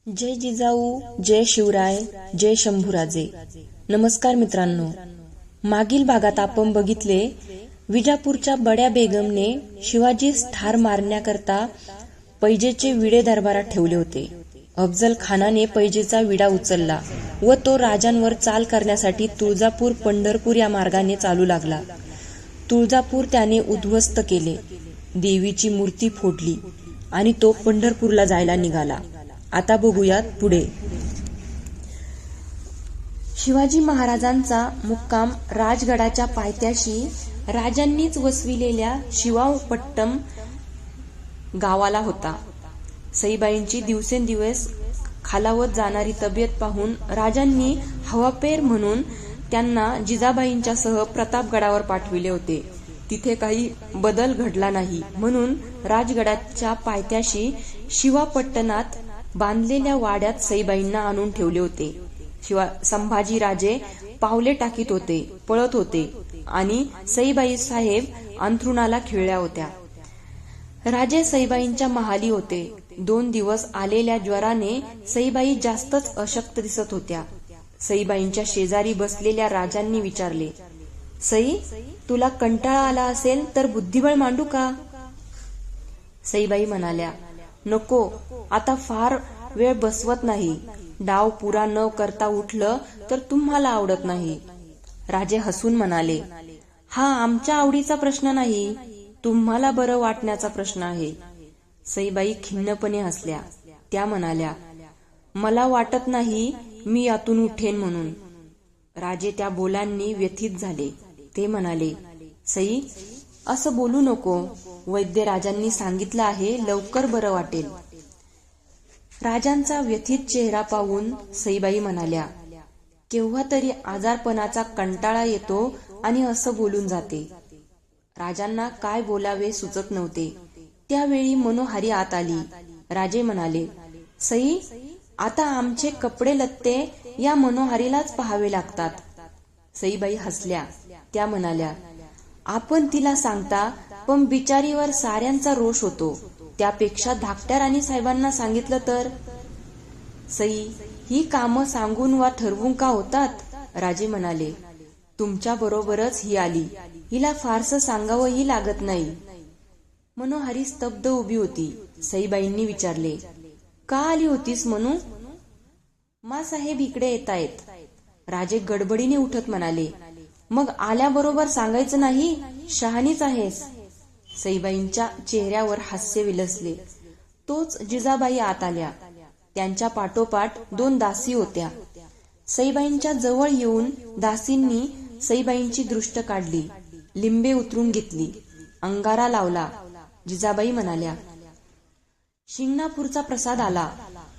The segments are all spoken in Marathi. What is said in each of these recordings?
जय जिजाऊ, जय शिवराय, जय शंभूराजे. नमस्कार मित्रांनो. मागील भागात आपण बघितले विजापूरच्या बड्या बेगमने शिवाजीस ठार मारण्याकरता पैजेचे विडे दरबारात ठेवले होते. अफजल खानाने पैजेचा विडा उचलला व तो राजांवर चाल करण्यासाठी तुळजापूर पंढरपूर या मार्गाने चालू लागला. तुळजापूर त्याने उद्ध्वस्त केले, देवीची मूर्ती फोडली आणि तो पंढरपूरला जायला निघाला. आता बघूयात पुढे. शिवाजी महाराजांचा मुक्काम राजगडाच्या पायथ्याशी राजांनीच वसविलेल्या शिवापट्टम गावाला होता. सईबाईंची दिवसेंदिवस खालावत जाणारी तब्येत पाहून राजांनी हवापेर म्हणून त्यांना जिजाबाईंच्यासह प्रतापगडावर पाठविले होते. तिथे काही बदल घडला नाही म्हणून राजगडाच्या पायथ्याशी शिवापट्टणात बांधलेल्या वाड्यात सईबाईंना आणून ठेवले होते. संभाजीराजे पावले टाकीत होते, पळत होते आणि सईबाई साहेब अंथरुणाला खिळल्या होत्या. राजे सईबाईंच्या महाली होते. 2 दिवस आलेल्या ज्वराने सईबाई जास्तच अशक्त दिसत होत्या. सईबाईंच्या शेजारी बसलेल्या राजांनी विचारले, सई, तुला कंटाळा आला असेल तर बुद्धिबळ मांडू का? सईबाई म्हणाल्या, नको, आता फार वेळ बसवत नाही. डाव पुरा न करता उठलं तर तुम्हाला आवडत नाही. राजे हसून म्हणाले, हा आमच्या आवडीचा प्रश्न नाही, तुम्हाला बरं वाटण्याचा प्रश्न आहे. सईबाई खिन्नपणे हसल्या. त्या म्हणाल्या, मला वाटत नाही मी यातून उठेन म्हणून. राजे त्या बोलांनी व्यथित झाले. ते म्हणाले, सई, असं बोलू नको. वैद्य राजांनी सांगितलं आहे, लवकर बरं वाटेल. राजांचा व्यथित चेहरा पाहून सईबाई म्हणाल्या, केव्हा तरी आजारपणाचा कंटाळा येतो आणि असं बोलून जाते. राजांना काय बोलावे सुचत नव्हते. त्यावेळी मनोहारी आत आली. राजे म्हणाले, सई, आता आमचे कपडे लत्ते या मनोहारीलाच पाहावे लागतात. सईबाई हसल्या. त्या म्हणाल्या, आपण तिला सांगता पण बिचारीवर साऱ्यांचा रोष होतो. त्यापेक्षा धाकट्या राणी साहेबांना सांगितलं तर? सई, ही कामं सांगून वा ठरवून का होतात? राजे म्हणाले, तुमच्या बरोबरच ही आली, हिला फारसं सांगावंही लागत नाही. मनोहारी स्तब्ध उभी होती. सईबाईंनी विचारले, का आली होतीस मनू? मासाहेब इकडे येतायत. राजे गडबडीने उठत म्हणाले, मग आल्याबरोबर सांगायचं नाही, शहाणीच आहेस. सईबाईंच्या चेहऱ्यावर हास्य विलसले. तोच जिजाबाई आत आल्या. त्यांच्या पाठोपाठ 2 दासी होत्या. सईबाईंच्या जवळ येऊन दासींनी सईबाईंची दृष्ट काढली, लिंबे उतरून घेतली, अंगारा लावला. जिजाबाई म्हणाल्या, शिंगणापूरचा प्रसाद आला.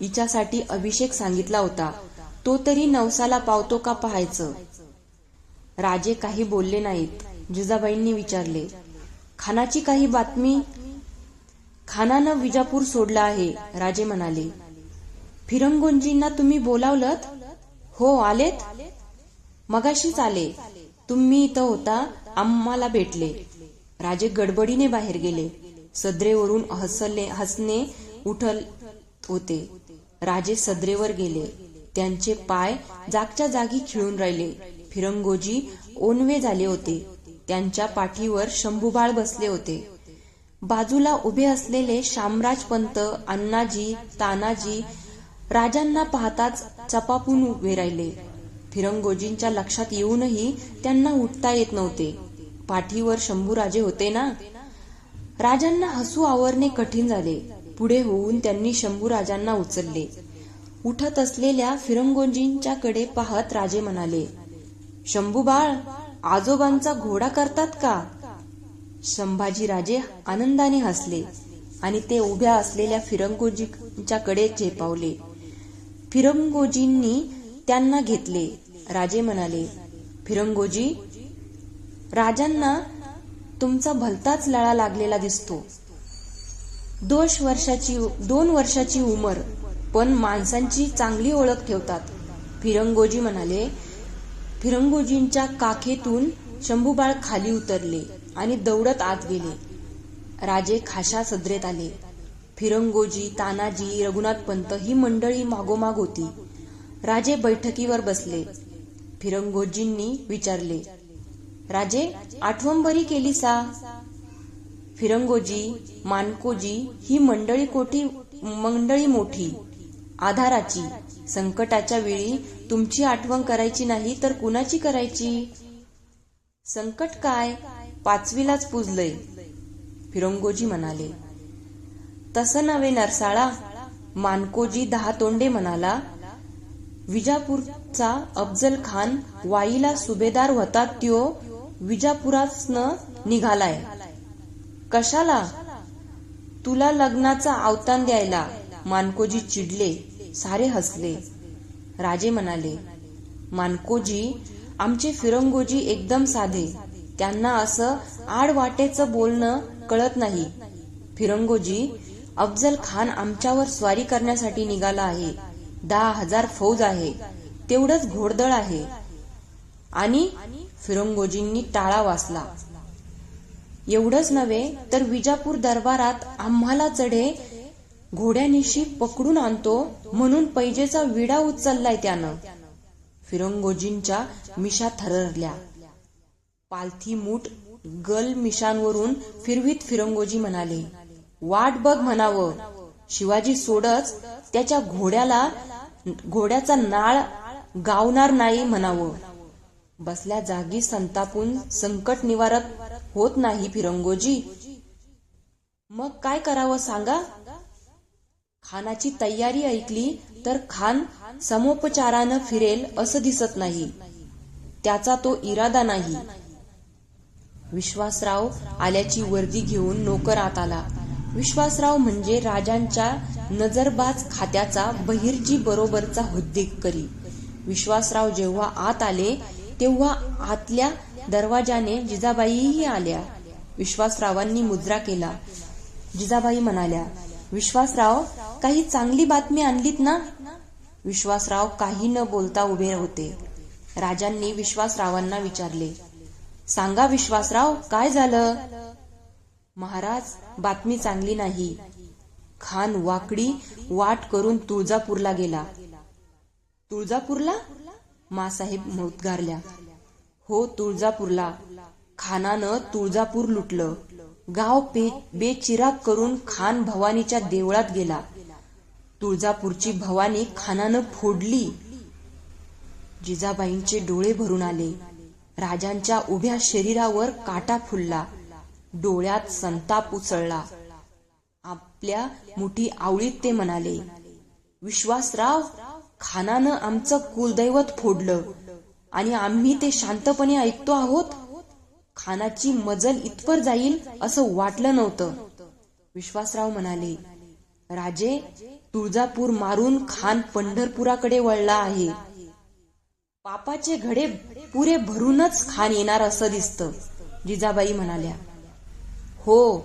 हिच्यासाठी अभिषेक सांगितला होता, तो तरी नवसाला पावतो का पाहायचं. राजे काही बोलले नाहीत. जिजाबाईंनी विचारले, खानाची काही बातमी? खानानं विजापूर सोडला आहे. राजे म्हणाले, फिरंगोजींना तुम्ही बोलावलत? हो, आलेत. मगाशीच आले. तुम्ही इथं होता, आम्हाला भेटले. राजे गडबडीने बाहेर गेले. सदरेवरून हसणे उठल होते. राजे सदरेवर गेले. त्यांचे पाय जागच्या जागी खिळून राहिले. फिरंगोजी ओनवे झाले होते. त्यांच्या पाठीवर शंभूबाळ बसले होते. बाजूला उभे असलेले शामराज पंत, अण्णाजी, तानाजी राजांना पाहताच चपापून उभे राहिले. फिरंगोजींच्या लक्षात येऊनही त्यांना उठता येत नव्हते. पाठीवर शंभूराजे होते ना. राजांना हसू आवरणे कठीण झाले. पुढे होऊन त्यांनी शंभूराजांना उचलले. उठत असलेल्या फिरंगोजींच्याकडे पाहत राजे म्हणाले, शंभूबाळ, आजोबांचा घोडा करतात का? संभाजीराजे आनंदाने हसले आणि ते उभ्या असलेल्या फिरंगोजींच्याकडे झेपावले. फिरंगोजींनी त्यांना घेतले. राजे म्हणाले, फिरंगोजी, राजांना तुमचा भलताच लळा लागलेला दिसतो. 2 वर्षाची उमर, पण माणसांची चांगली ओळख ठेवतात. फिरंगोजी म्हणाले. फिरंगोजींच्या काखेतून शंभूबाळ खाली उतरले आणि दौडत आत गेले. राजे खाशा सदरेत आले. फिरंगोजी, तानाजी, रघुनाथपंत ही मंडळी मागोमाग होती. राजे बैठकीवर बसले. फिरंगोजींनी विचारले, राजे, आठवण बरी केली सा? फिरंगोजी, मानकोजी ही मंडळी मोठी, आधाराची. संकटाच्या वेळी तुमची आठवण करायची नाही तर कुणाची करायची? संकट काय, 5वीलाच पुजलंय, फिरंगोजी म्हणाले. तसं नव्हे नरसाळा, मानकोजी 10 तोंडे म्हणाला. विजापूरचा अफजल खान वाईला सुभेदार होता त्यो विजापुरासनं निघालाय. कशाला? तुला लग्नाचा आवतान द्यायला. मानकोजी चिडले. सारे हसले. राजे म्हणाले, मानकोजी, आमचे फिरंगोजी एकदम साधे, त्यांना असं आडवाटेचं बोलणं कळत नाही. फिरंगोजी, अफजल खान आमच्यावर स्वारी करण्यासाठी निघाला आहे. 10,000 फौज आहे, तेवढंच घोडदळ आहे. आणि फिरंगोजींनी टाळा वाजला. एवढंच नव्हे तर विजापूर दरबारात आम्हाला चढे घोड्यानिशी पकडून आणतो म्हणून पैजेचा विडा उचललाय त्यानं. फिरंगोजींच्या मिशा थररल्या. पालथी मूठ गल मिशांवरून फिरवीत फिरंगोजी म्हणाले, वाट बघ म्हणावं. शिवाजी सोडच त्याच्या घोड्याचा नाळ गावणार नाही म्हणावं. बसल्या जागी संतापून संकट निवारत होत नाही फिरंगोजी. मग काय करावं सांगा? खानाची तयारी ऐकली तर खान समोपचारानं फिरेल असं दिसत नाही. त्याचा तो इरादा नाही. विश्वासराव आल्याची वर्दी घेऊन नोकर आत आला. विश्वासराव म्हणजे राजांच्या नजरबाज खात्याचा बहिर्जी बरोबरचा हुद्देकरी. विश्वासराव जेव्हा आत आले तेव्हा आतल्या दरवाजाने जिजाबाईही आल्या. विश्वासरावांनी मुजरा केला. जिजाबाई म्हणाल्या, विश्वासराव, काही चांगली बातमी आणलीत ना? विश्वासराव काही न बोलता उभे होते. राजांनी विश्वासरावांना विचारले, सांगा विश्वासराव, काय झालं? महाराज, बातमी चांगली नाही. खान वाकडी वाट करून तुळजापूरला गेला. तुळजापूरला? मासाहेब उद्गारल्या. हो, तुळजापूरला. खानानं तुळजापूर लुटलं. गाव बेचिराग करून खान भवानीच्या देवळात गेला. तुळजापूरची भवानी खानानं फोडली. जिजाबाईंचे डोळे भरून आले. राजांच्या उभ्या शरीरावर काटा फुलला. डोळ्यात संताप उसळला. आपल्या मुठी आवळीत ते म्हणाले, विश्वासराव, खानानं आमचं कुलदैवत फोडलं आणि आम्ही ते शांतपणे ऐकतो आहोत. खानाची मजल इथवर जाईल असं वाटलं नव्हतं. विश्वासराव म्हणाले, राजे, तुळजापूर मारून खान पंढरपुराकडे वळला आहे. पापाचे घडे पुरे भरूनच खान येणार असं दिसतं. जिजाबाई म्हणाल्या, हो,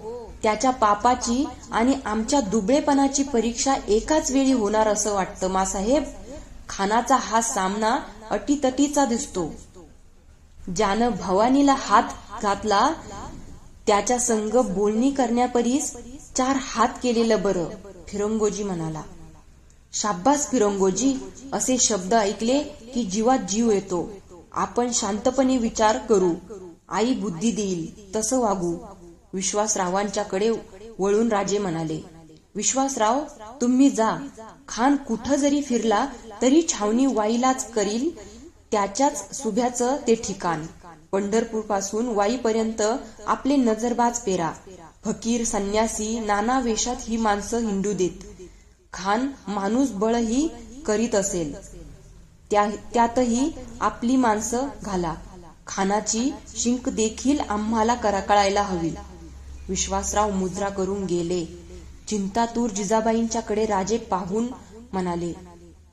त्याच्या पापाची आणि आमच्या दुबळेपणाची परीक्षा एकाच वेळी होणार असं वाटतं मासाहेब. खानाचा हा सामना अटीतटीचा दिसतो. ज्यानं भवानीला हात घातला त्याच्या संग बोलणी करण्यापरीस 4 हात केलेलं बरं, फिरंगोजी म्हणाला. शाब्बास फिरंगोजी, असे शब्द ऐकले की जीवात जीव येतो. आपण शांतपणे विचार करू. आई बुद्धी देईल तसं वागू. विश्वासरावांच्याकडे वळून राजे म्हणाले, विश्वासराव, तुम्ही जा. खान कुठं जरी फिरला तरी छावणी वाईलाच करील. त्याच्याच सुभ्याचं ते ठिकाण. पंढरपूर पासून वाईपर्यंत आपले नजरबाज पेरा. फकीर, संन्यासी, नाना वेशात ही माणसं हिंडू देत. खान माणूस बळही करीत असेल, त्यातही आपली माणसं घाला. खानाची शिंक देखील आम्हाला कळायला हवी. विश्वासराव मुजरा करून गेले. चिंतातूर जिजाबाईंच्याकडे राजे पाहून म्हणाले,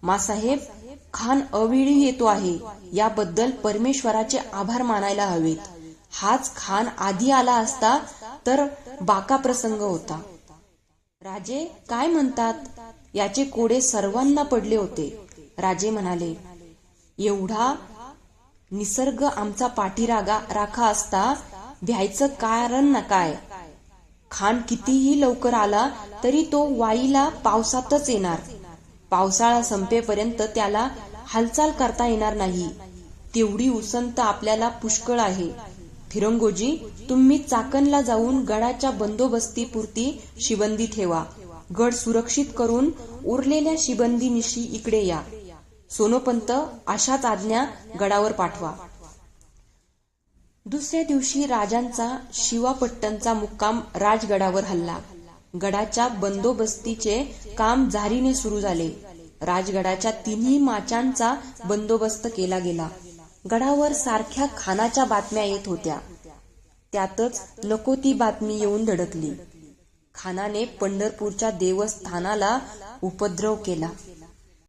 मासाहेब, खान अवेळी येतो आहे. याबद्दल परमेश्वराचे आभार मानायला हवेत. हाच खान आधी आला असता तर बाका प्रसंग होता. राजे काय म्हणतात? याचे कोडे सर्वांना पडले होते. राजे म्हणाले, एवढा निसर्ग आमचा पाठीराखा असता भ्यायचं कारण ना काय? खान कितीही लवकर आला तरी तो वाईला पावसातच येणार. पावसाळा संपेपर्यंत त्याला हालचाल करता येणार नाही. तेवढी उसंत आपल्याला पुष्कळ आहे. फिरंगोजी, तुम्ही चाकणला जाऊन गडाच्या बंदोबस्तीपुरती शिबंदी ठेवा. गड सुरक्षित करून उरलेल्या शिबंदीनिशी इकडे या. सोनोपंत, अशाच आज्ञा गडावर पाठवा. दुसऱ्या दिवशी राजांचा शिवापट्टणचा मुक्काम राजगडावर हल्ला. गडाच्या बंदोबस्तीचे काम झारीने सुरू झाले. राजगडाच्या तिन्ही माचांचा बंदोबस्त केला गेला. गडावर सारख्या खानाच्या बातम्या येत होत्या. त्यातच नको ती बातमी येऊन धडकली. खानाने पंढरपूरच्या देवस्थानाला उपद्रव केला.